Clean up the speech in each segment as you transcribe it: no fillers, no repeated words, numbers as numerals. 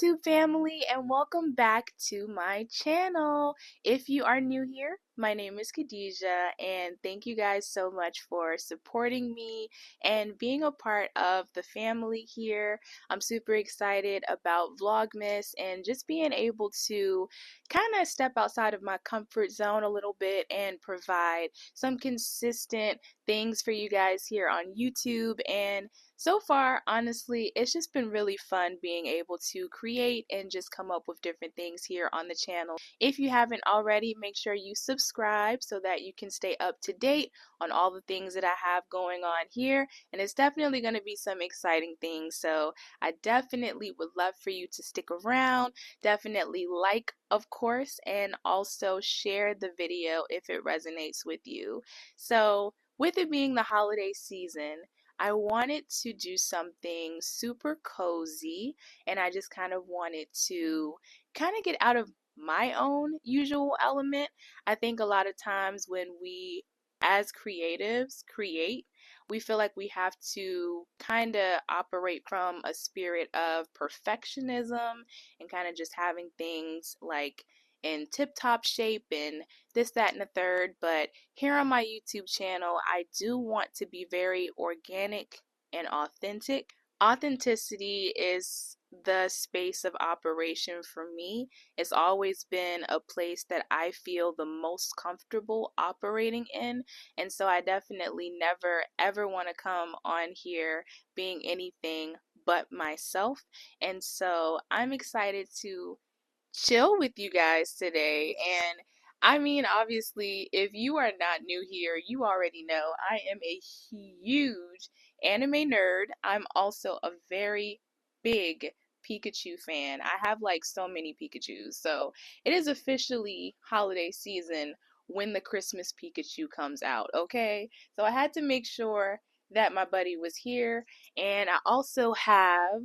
YouTube family, and welcome back to my channel. If you are new here, my name is Khadijah, and thank you guys so much for supporting me and being a part of the family here. I'm super excited about Vlogmas and just being able to kind of step outside of my comfort zone a little bit and provide some consistent things for you guys here on YouTube. And so far, honestly, it's just been really fun being able to create and just come up with different things here on the channel. If you haven't already, make sure you subscribe so that you can stay up to date on all the things that I have going on here. And it's definitely going to be some exciting things. So I definitely would love for you to stick around. Definitely like, of course, and also share the video if it resonates with you. So with it being the holiday season, I wanted to do something super cozy, and I just kind of wanted to kind of get out of my own usual element. I think a lot of times when we as creatives create, we feel like we have to kind of operate from a spirit of perfectionism and kind of just having things like in tip-top shape and this, that, and the third. But here on my YouTube channel, I do want to be very organic and authentic. Authenticity is the space of operation for me. It's always been a place that I feel the most comfortable operating in. And so I definitely never ever want to come on here being anything but myself. And so I'm excited to chill with you guys today. And I mean, obviously, if you are not new here, you already know I am a huge anime nerd. I'm also a very big Pikachu fan. I have like so many Pikachus. So it is officially holiday season when the Christmas Pikachu comes out, okay? So I had to make sure that my buddy was here. And I also have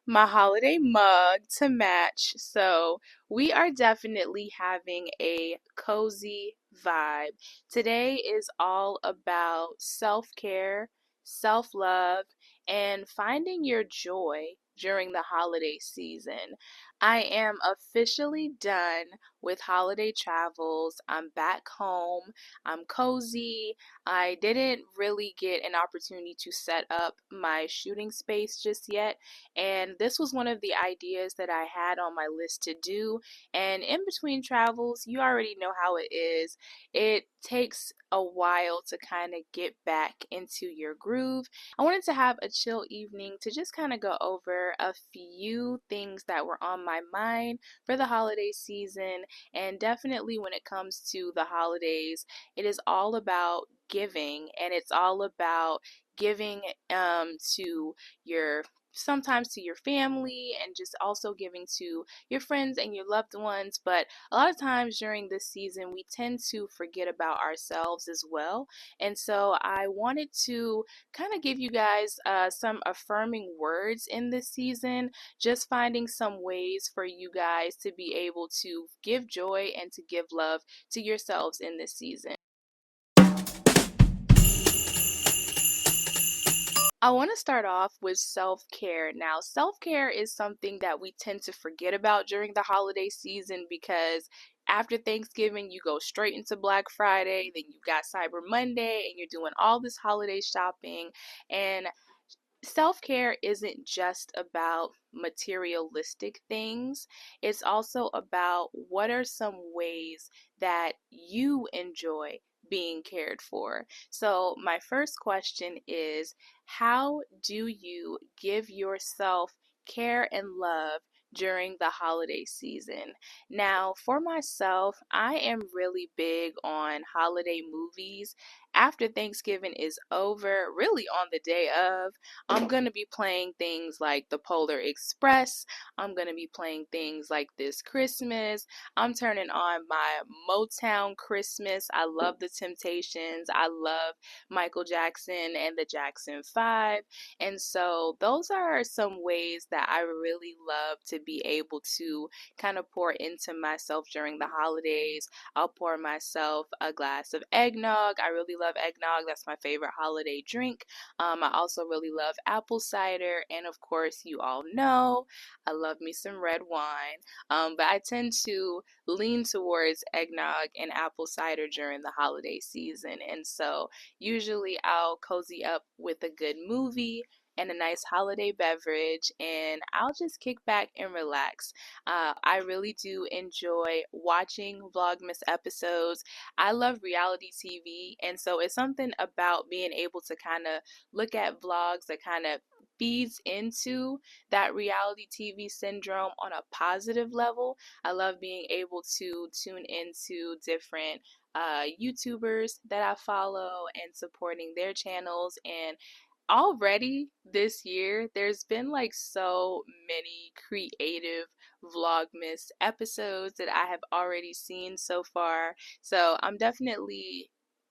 my holiday mug to match. So we are definitely having a cozy vibe. Today is all about self-care, self-love, and finding your joy during the holiday season. I am officially done with holiday travels. I'm back home. I'm cozy. I didn't really get an opportunity to set up my shooting space just yet, and this was one of the ideas that I had on my list to do. And in between travels, you already know how it is. It takes a while to kind of get back into your groove. I wanted to have a chill evening to just kind of go over a few things that were on my mind for the holiday season. And definitely when it comes to the holidays, it is all about giving, and it's all about giving to your sometimes to your family and just also giving to your friends and your loved ones. But a lot of times during this season, we tend to forget about ourselves as well. And so I wanted to kind of give you guys some affirming words in this season, just finding some ways for you guys to be able to give joy and to give love to yourselves in this season. I want to start off with self-care. Now, self-care is something that we tend to forget about during the holiday season because after Thanksgiving, you go straight into Black Friday, then you got Cyber Monday, and you're doing all this holiday shopping. And self-care isn't just about materialistic things. It's also about what are some ways that you enjoy being cared for. So, my first question is, how do you give yourself care and love during the holiday season? Now, for myself, I am really big on holiday movies. After Thanksgiving is over, really on the day of, I'm going to be playing things like The Polar Express. I'm going to be playing things like This Christmas. I'm turning on my Motown Christmas. I love the Temptations. I love Michael Jackson and the Jackson 5. And so those are some ways that I really love to be able to kind of pour into myself during the holidays. I'll pour myself a glass of eggnog. I really love eggnog. That's my favorite holiday drink. I also really love apple cider, and of course, you all know I love me some red wine. But I tend to lean towards eggnog and apple cider during the holiday season, and so usually I'll cozy up with a good movie and a nice holiday beverage, and I'll just kick back and relax. I really do enjoy watching Vlogmas episodes. I love reality TV, and so it's something about being able to kind of look at vlogs that kind of feeds into that reality TV syndrome on a positive level. I love being able to tune into different YouTubers that I follow and supporting their channels. And already this year, there's been like so many creative Vlogmas episodes that I have already seen so far. So I'm definitely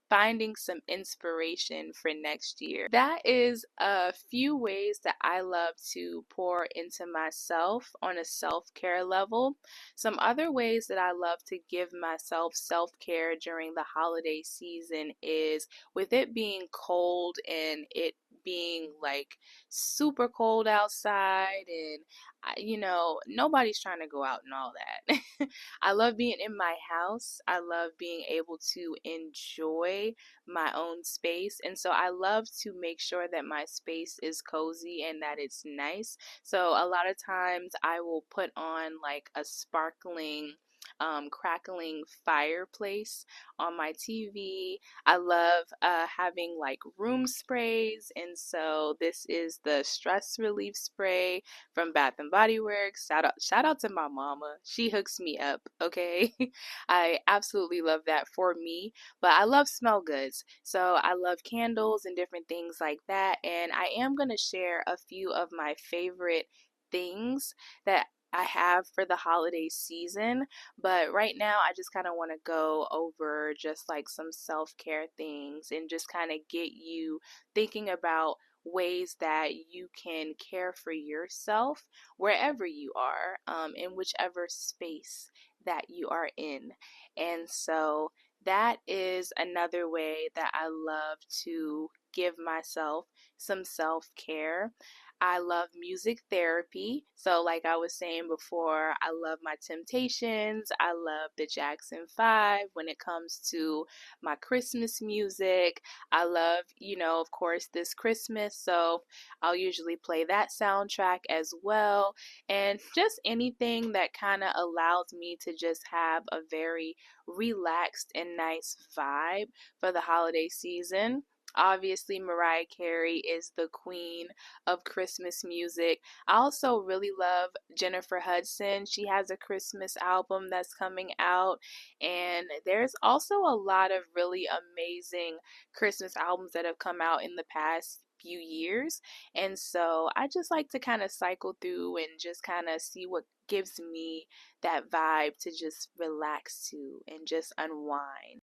finding some inspiration for next year. That is a few ways that I love to pour into myself on a self-care level. Some other ways that I love to give myself self-care during the holiday season is with it being cold and it being like super cold outside, and nobody's trying to go out and all that. I love being in my house. I love being able to enjoy my own space. And so I love to make sure that my space is cozy and that it's nice. So a lot of times I will put on like a sparkling crackling fireplace on my TV. I love having like room sprays, and so this is the stress relief spray from Bath and Body Works. Shout out to my mama. She hooks me up, okay? I absolutely love that for me, but I love smell goods. So I love candles and different things like that, and I am going to share a few of my favorite things that I have for the holiday season. But right now, I just kind of want to go over just like some self-care things and just kind of get you thinking about ways that you can care for yourself wherever you are, in whichever space that you are in. And so that is another way that I love to give myself some self-care. I love music therapy. So, like I was saying before, I love my Temptations. I love the Jackson 5 when it comes to my Christmas music. I love, of course, This Christmas. So, I'll usually play that soundtrack as well. And just anything that kind of allows me to just have a very relaxed and nice vibe for the holiday season. Obviously, Mariah Carey is the queen of Christmas music. I also really love Jennifer Hudson. She has a Christmas album that's coming out, and there's also a lot of really amazing Christmas albums that have come out in the past few years. And so I just like to kind of cycle through and just kind of see what gives me that vibe to just relax to and just unwind.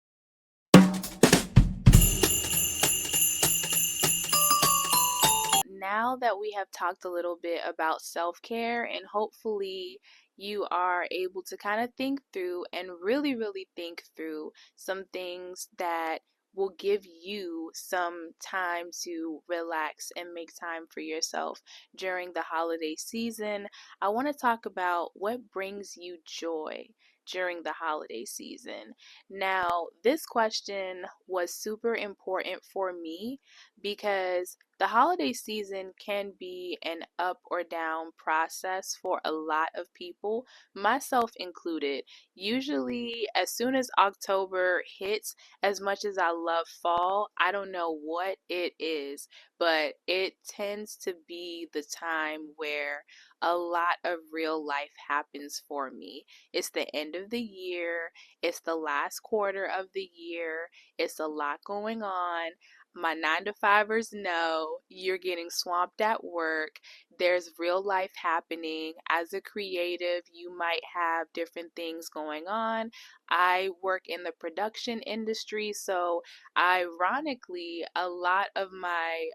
Now that we have talked a little bit about self-care, and hopefully you are able to kind of think through and really, really think through some things that will give you some time to relax and make time for yourself during the holiday season, I want to talk about what brings you joy during the holiday season. Now, this question was super important for me because the holiday season can be an up or down process for a lot of people, myself included. Usually, as soon as October hits, as much as I love fall, I don't know what it is, but it tends to be the time where a lot of real life happens for me. It's the end of the year, it's the last quarter of the year, it's a lot going on. My 9 to 5ers know you're getting swamped at work. There's real life happening. As a creative, you might have different things going on. I work in the production industry, so ironically, a lot of my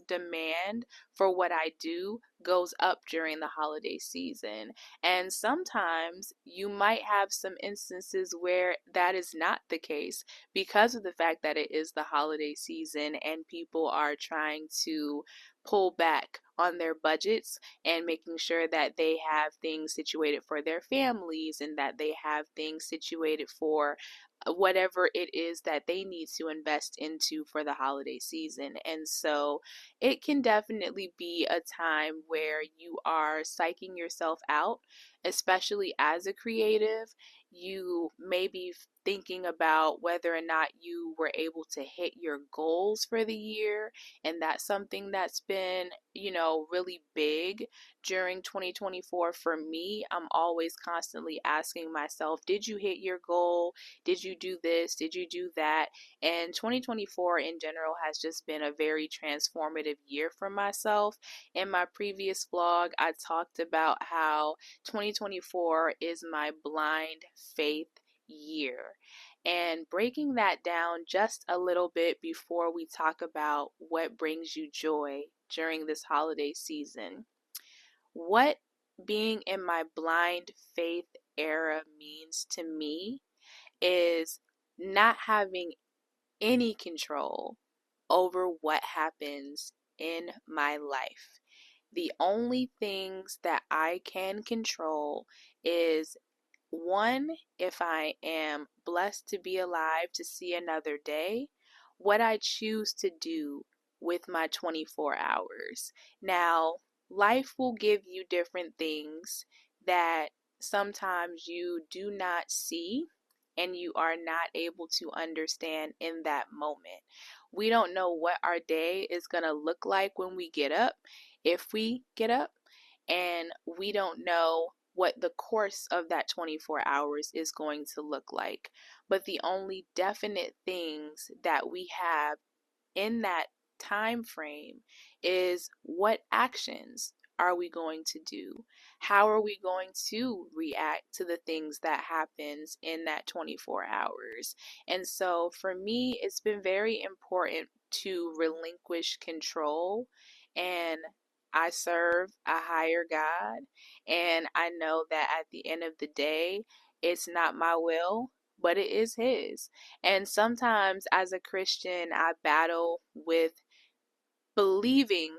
demand for what I do goes up during the holiday season. And sometimes you might have some instances where that is not the case because of the fact that it is the holiday season and people are trying to pull back on their budgets and making sure that they have things situated for their families and that they have things situated for whatever it is that they need to invest into for the holiday season. And so it can definitely be a time where you are psyching yourself out, especially as a creative. You may be thinking about whether or not you were able to hit your goals for the year. And that's something that's been, really big during 2024 for me. I'm always constantly asking myself, did you hit your goal? Did you do this? Did you do that? And 2024 in general has just been a very transformative year for myself. In my previous vlog, I talked about how 2024 is my blind faith year. And breaking that down just a little bit before we talk about what brings you joy during this holiday season. What being in my blind faith era means to me is not having any control over what happens in my life. The only things that I can control is one, if I am blessed to be alive to see another day, what I choose to do with my 24 hours. Now, life will give you different things that sometimes you do not see and you are not able to understand in that moment. We don't know what our day is going to look like when we get up, if we get up, and we don't know what the course of that 24 hours is going to look like. But the only definite things that we have in that time frame is what actions are we going to do? How are we going to react to the things that happens in that 24 hours? And so for me, it's been very important to relinquish control, and I serve a higher God, and I know that at the end of the day, it's not my will, but it is His. And sometimes as a Christian, I battle with believing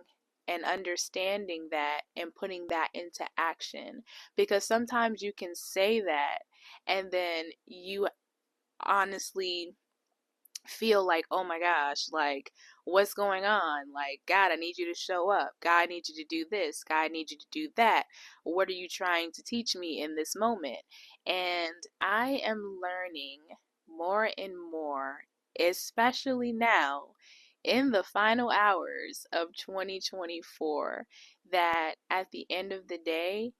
and understanding that and putting that into action, because sometimes you can say that and then you honestly feel like, oh my gosh, like, what's going on? Like, God, I need you to show up. God, I need you to do this. God, I need you to do that. What are you trying to teach me in this moment? And I am learning more and more, especially now in the final hours of 2024, that at the end of the day,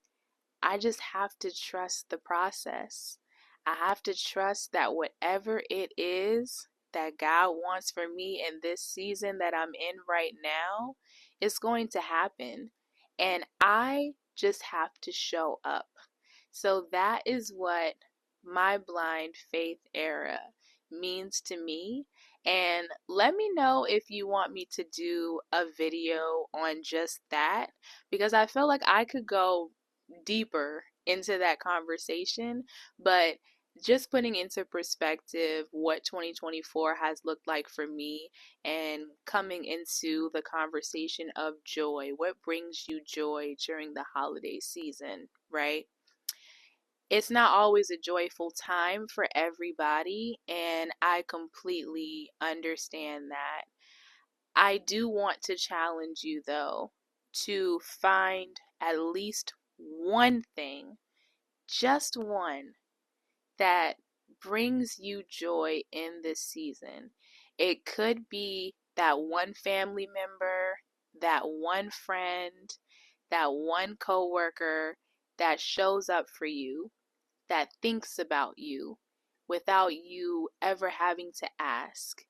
I just have to trust the process. I have to trust that whatever it is that God wants for me in this season that I'm in right now is going to happen. And I just have to show up. So that is what my blind faith era means to me. And let me know if you want me to do a video on just that, because I feel like I could go deeper into that conversation, but just putting into perspective what 2024 has looked like for me and coming into the conversation of joy. What brings you joy during the holiday season, right? It's not always a joyful time for everybody, and I completely understand that. I do want to challenge you, though, to find at least one thing, just one, that brings you joy in this season. It could be that one family member, that one friend, that one coworker that shows up for you, that thinks about you without you ever having to ask.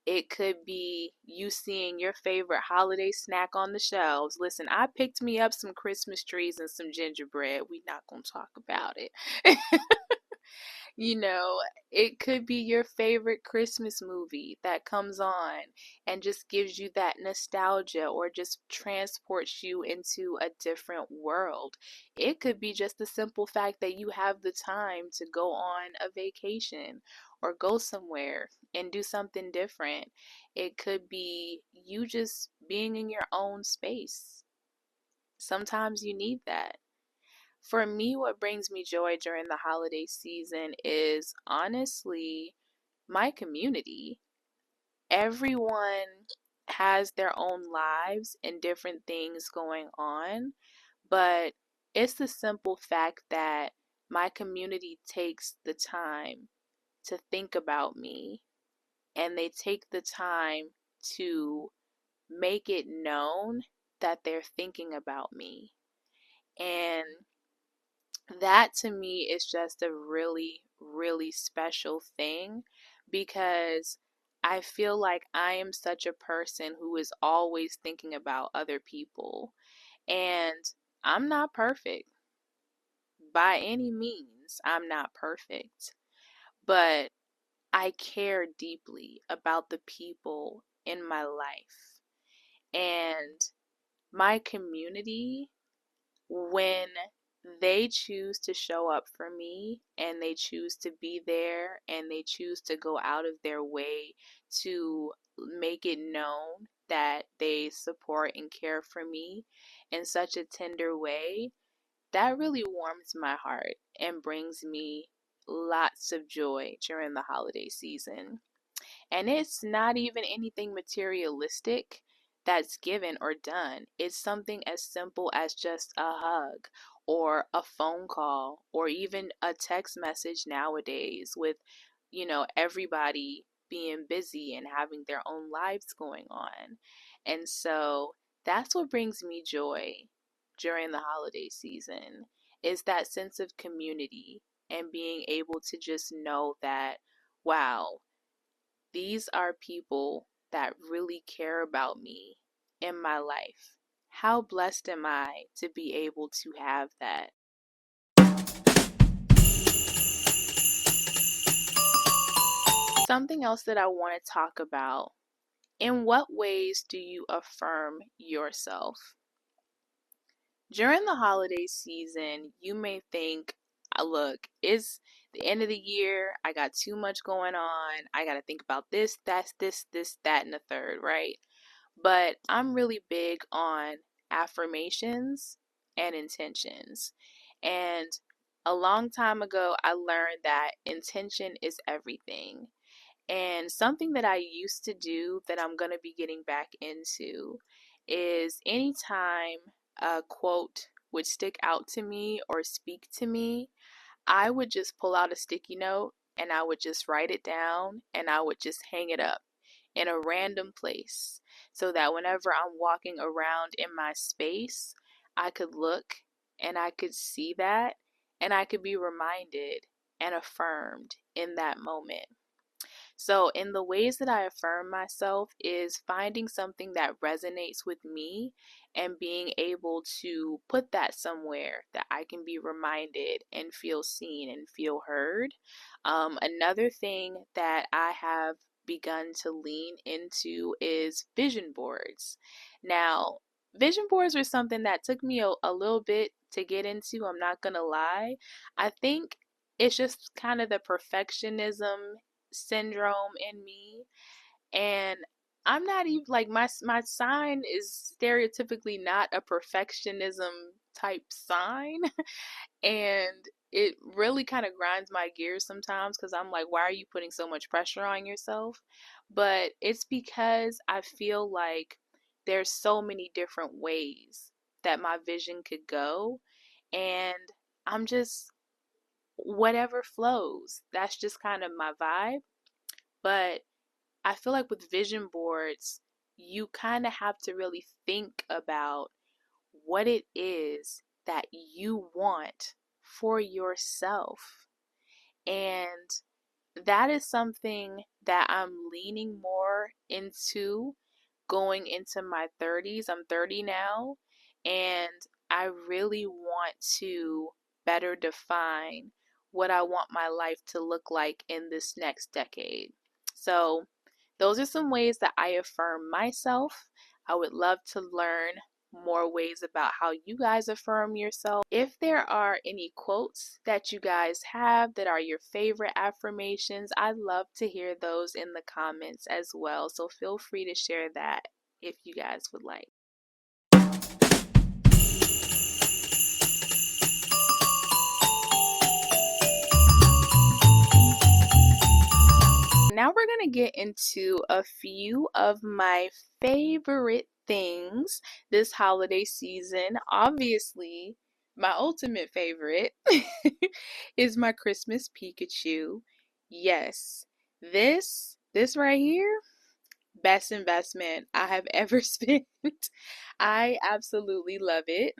It could be you seeing your favorite holiday snack on the shelves. Listen, I picked me up some Christmas trees and some gingerbread. We not going to talk about it. You know, it could be your favorite Christmas movie that comes on and just gives you that nostalgia or just transports you into a different world. It could be just the simple fact that you have the time to go on a vacation or go somewhere and do something different. It could be you just being in your own space. Sometimes you need that. For me, what brings me joy during the holiday season is honestly my community. Everyone has their own lives and different things going on, but it's the simple fact that my community takes the time to think about me and they take the time to make it known that they're thinking about me. And that to me is just a really, really special thing because I feel like I am such a person who is always thinking about other people. And I'm not perfect by any means. I'm not perfect. But I care deeply about the people in my life. And my community, when they choose to show up for me and they choose to be there and they choose to go out of their way to make it known that they support and care for me in such a tender way, that really warms my heart and brings me lots of joy during the holiday season. And it's not even anything materialistic that's given or done. It's something as simple as just a hug or a phone call or even a text message nowadays with, everybody being busy and having their own lives going on. And so that's what brings me joy during the holiday season is that sense of community and being able to just know that, wow, these are people that really care about me in my life. How blessed am I to be able to have that? Something else that I want to talk about. In what ways do you affirm yourself? During the holiday season, you may think, look, it's the end of the year. I got too much going on. I got to think about this, that's this, that, and the third, right? But I'm really big on affirmations and intentions. And a long time ago, I learned that intention is everything. And something that I used to do that I'm going to be getting back into is anytime a quote would stick out to me or speak to me, I would just pull out a sticky note and I would just write it down and I would just hang it up in a random place so that whenever I'm walking around in my space, I could look and I could see that and I could be reminded and affirmed in that moment. So, in the ways that I affirm myself is finding something that resonates with me and being able to put that somewhere that I can be reminded and feel seen and feel heard. Another thing that I have begun to lean into is vision boards. Now, vision boards are something that took me a little bit to get into, I'm not gonna lie. I think it's just kind of the perfectionism syndrome in me, and I'm not even like my sign is stereotypically not a perfectionism type sign. And it really kind of grinds my gears sometimes because I'm like, why are you putting so much pressure on yourself? But it's because I feel like there's so many different ways that my vision could go, and I'm just whatever flows. That's just kind of my vibe. But I feel like with vision boards, you kind of have to really think about what it is that you want for yourself. And that is something that I'm leaning more into going into my 30s. I'm 30 now, and I really want to better define what I want my life to look like in this next decade. So, those are some ways that I affirm myself. I would love to learn more ways about how you guys affirm yourself. If there are any quotes that you guys have that are your favorite affirmations, I'd love to hear those in the comments as well. So feel free to share that if you guys would like. Now we're going to get into a few of my favorite things this holiday season. Obviously, my ultimate favorite is my Christmas Pikachu. Yes, this right here, best investment I have ever spent. I absolutely love it.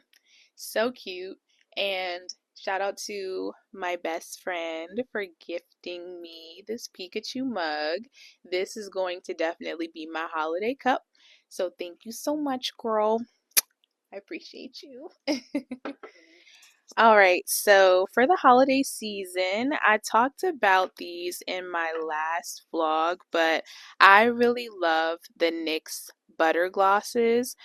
So cute. And shout out to my best friend for gifting me this Pikachu mug. This is going to definitely be my holiday cup. So thank you so much, girl. I appreciate you. All right, so for the holiday season, I talked about these in my last vlog, but I really love the NYX butter glosses.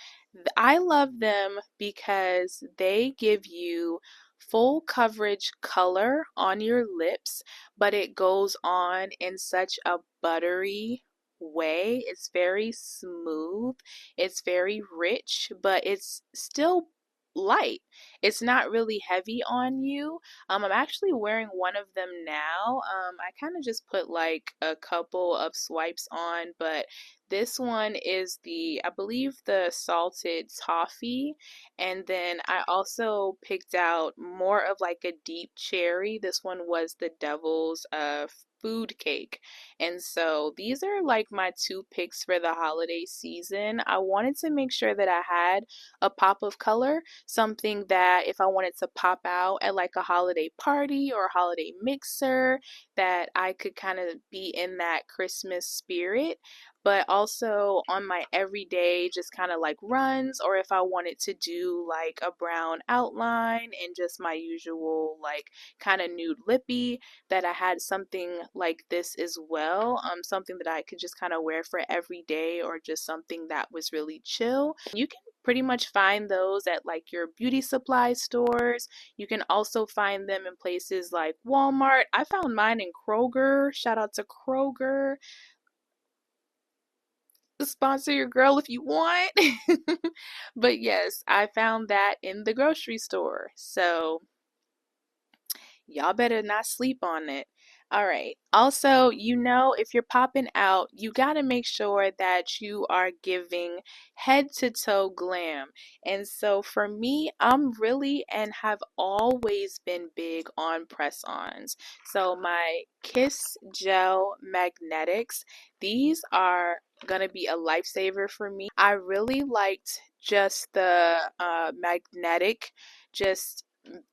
I love them because they give you full coverage color on your lips, but it goes on in such a buttery way. It's very smooth, it's very rich, but it's still light. It's not really heavy on you. I'm actually wearing one of them now. I kind of just put like a couple of swipes on, but this one is I believe the salted toffee, and then I also picked out more of like a deep cherry. This one was the devil's food cake. And so these are like my two picks for the holiday season. I wanted to make sure that I had a pop of color, something that if I wanted to pop out at like a holiday party or a holiday mixer, that I could kind of be in that Christmas spirit, but also on my everyday just kind of like runs, or if I wanted to do like a brown outline and just my usual like kind of nude lippy, that I had something like this as well, something that I could just kind of wear for every day, or just something that was really chill. You can pretty much find those at like your beauty supply stores. You can also find them in places like Walmart. I found mine in Kroger. Shout out to Kroger. Sponsor your girl if you want. But yes, I found that in the grocery store. So y'all better not sleep on it. All right. Also, if you're popping out, you got to make sure that you are giving head to toe glam. And so for me, I'm really and have always been big on press-ons. So my Kiss Gel Magnetics, these are going to be a lifesaver for me. I really liked just the magnetic, just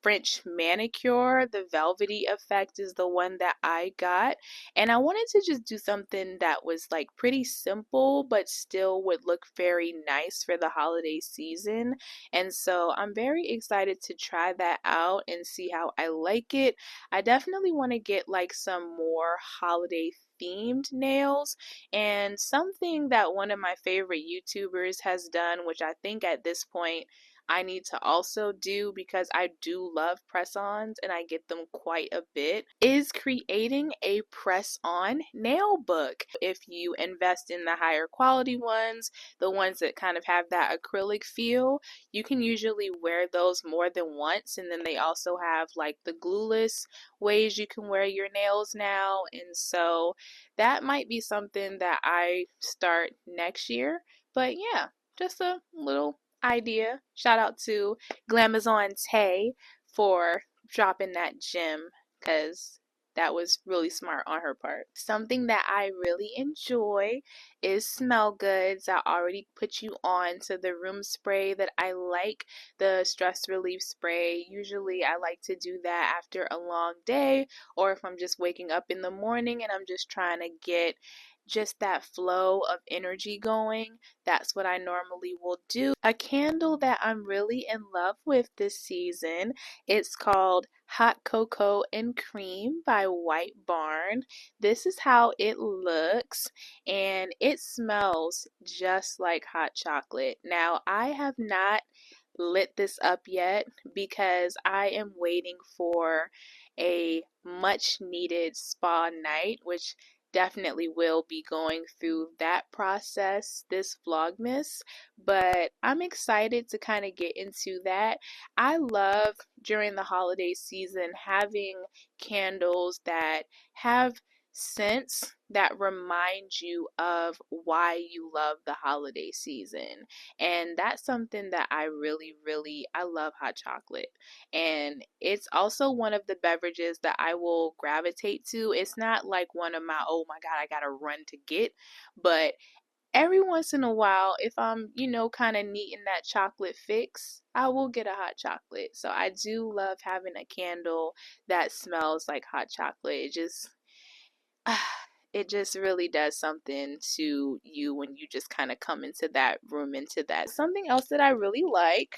French manicure. The velvety effect is the one that I got, and I wanted to just do something that was like pretty simple but still would look very nice for the holiday season. And so I'm very excited to try that out and see how I like it. I definitely want to get like some more holiday themed nails, and something that one of my favorite YouTubers has done, which I think at this point I need to also do because I do love press-ons and I get them quite a bit, is creating a press-on nail book. If you invest in the higher quality ones, the ones that kind of have that acrylic feel, you can usually wear those more than once. And then they also have like the glueless ways you can wear your nails now. And so that might be something that I start next year. But yeah, just a little idea. Shout out to Glamazon Tay for dropping that gem, because that was really smart on her part. Something that I really enjoy is smell goods. I already put you on to the room spray that I like, the stress relief spray. Usually I like to do that after a long day, or if I'm just waking up in the morning and I'm just trying to get just that flow of energy going, that's what I normally will do. A candle that I'm really in love with this season, it's called Hot Cocoa and Cream by White Barn. This is how it looks, and it smells just like hot chocolate. Now, I have not lit this up yet because I am waiting for a much needed spa night, which definitely will be going through that process this Vlogmas, but I'm excited to kind of get into that. I love during the holiday season having candles that have scents that remind you of why you love the holiday season. And that's something that I really I love hot chocolate. And it's also one of the beverages that I will gravitate to. It's not like one of my, oh my God, I gotta run to get, but every once in a while, if I'm, kind of needing that chocolate fix, I will get a hot chocolate. So I do love having a candle that smells like hot chocolate. It just really does something to you when you just kind of come into that room, into that. Something else that I really like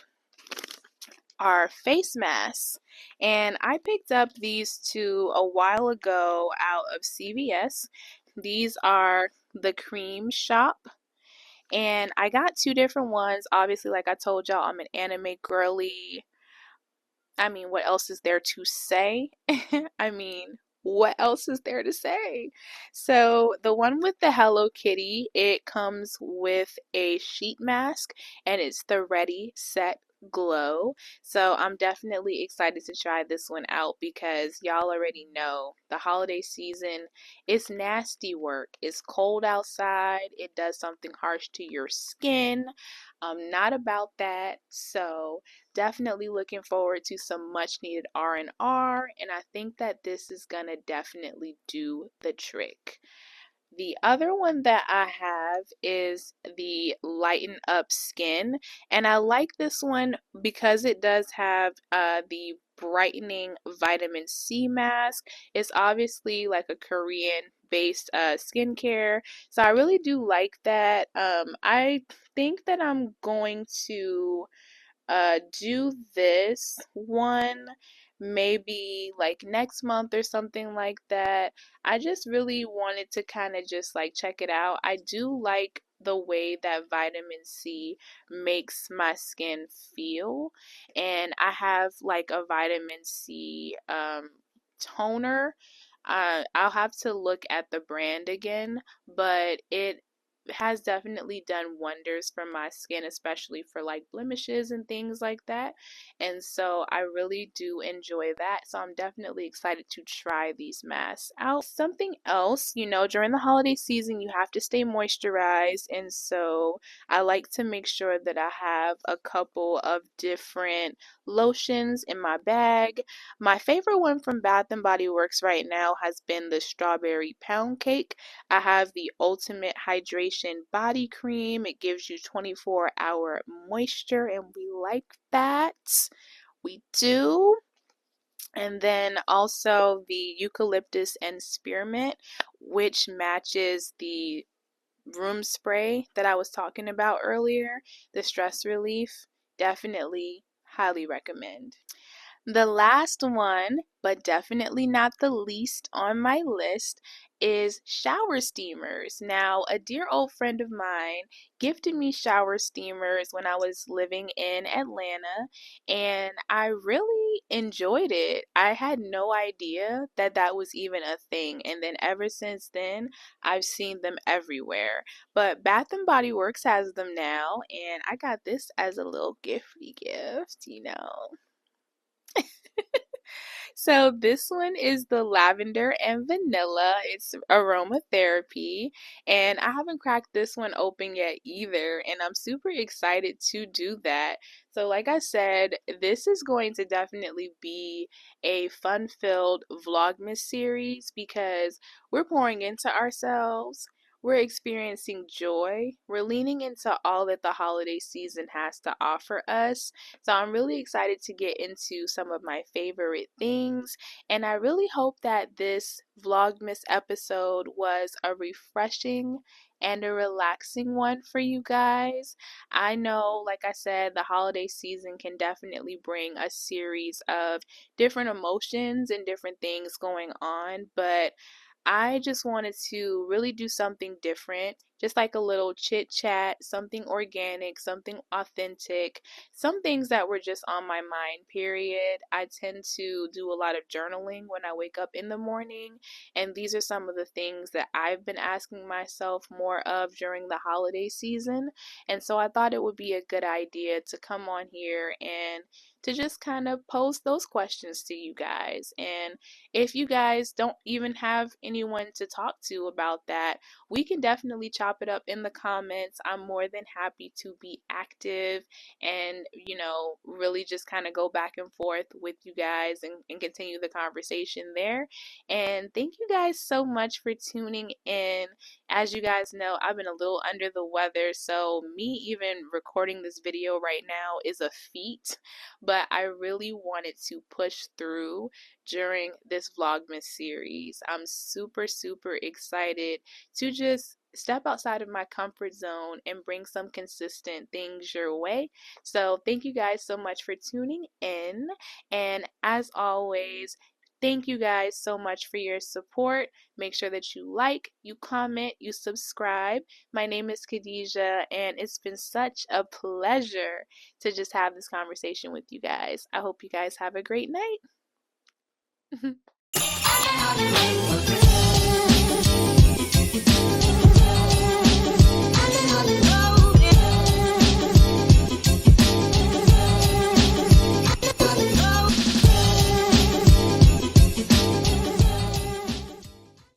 are face masks. And I picked up these two a while ago out of CVS. These are the Cream Shop. And I got two different ones. Obviously, like I told y'all, I'm an anime girly. I mean, what else is there to say? I mean, what else is there to say? So, the one with the Hello Kitty, it comes with a sheet mask and it's the Ready, Set, Glow. So, I'm definitely excited to try this one out because y'all already know the holiday season is nasty work. It's cold outside, it does something harsh to your skin. I'm not about that. So, definitely looking forward to some much needed R&R, and I think that this is gonna definitely do the trick. The other one that I have is the Lighten Up Skin, and I like this one because it does have the brightening vitamin C mask. It's obviously like a Korean based skincare, so I really do like that. I think that I'm going to do this one maybe like next month or something like that. I just really wanted to kind of just like check it out. I do like the way that vitamin C makes my skin feel, and I have like a vitamin C toner. I'll have to look at the brand again, but it has definitely done wonders for my skin, especially for like blemishes and things like that. And so I really do enjoy that. So I'm definitely excited to try these masks out. Something else, during the holiday season, you have to stay moisturized. And so I like to make sure that I have a couple of different lotions in my bag. My favorite one from Bath and Body Works right now has been the strawberry pound cake. I have the Ultimate Hydration Body Cream. It gives you 24-hour moisture, and we like that. We do. And then also the Eucalyptus and Spearmint, which matches the room spray that I was talking about earlier, the stress relief. Definitely highly recommend. The last one, but definitely not the least on my list, is shower steamers. Now, a dear old friend of mine gifted me shower steamers when I was living in Atlanta, and I really enjoyed it. I had no idea that that was even a thing, and then ever since then, I've seen them everywhere. But Bath and Body Works has them now, and I got this as a little gifty gift. So this one is the lavender and vanilla. It's aromatherapy, and I haven't cracked this one open yet either, and I'm super excited to do that. So like I said, this is going to definitely be a fun-filled Vlogmas series because we're pouring into ourselves. we're experiencing joy. We're leaning into all that the holiday season has to offer us. So I'm really excited to get into some of my favorite things. And I really hope that this Vlogmas episode was a refreshing and a relaxing one for you guys. I know, like I said, the holiday season can definitely bring a series of different emotions and different things going on, but I just wanted to really do something different, just like a little chit chat, something organic, something authentic, some things that were just on my mind, period. I tend to do a lot of journaling when I wake up in the morning, and these are some of the things that I've been asking myself more of during the holiday season. And so I thought it would be a good idea to come on here and to just kind of pose those questions to you guys. And if you guys don't even have anyone to talk to about that, we can definitely chop it up in the comments. I'm more than happy to be active and, really just kind of go back and forth with you guys and continue the conversation there. And thank you guys so much for tuning in. As you guys know, I've been a little under the weather, so me even recording this video right now is a feat, but I really wanted to push through during this Vlogmas series. I'm super, super excited to just step outside of my comfort zone and bring some consistent things your way. So, thank you guys so much for tuning in. And as always, thank you guys so much for your support. Make sure that you like, you comment, you subscribe. My name is Khadijah, and it's been such a pleasure to just have this conversation with you guys. I hope you guys have a great night.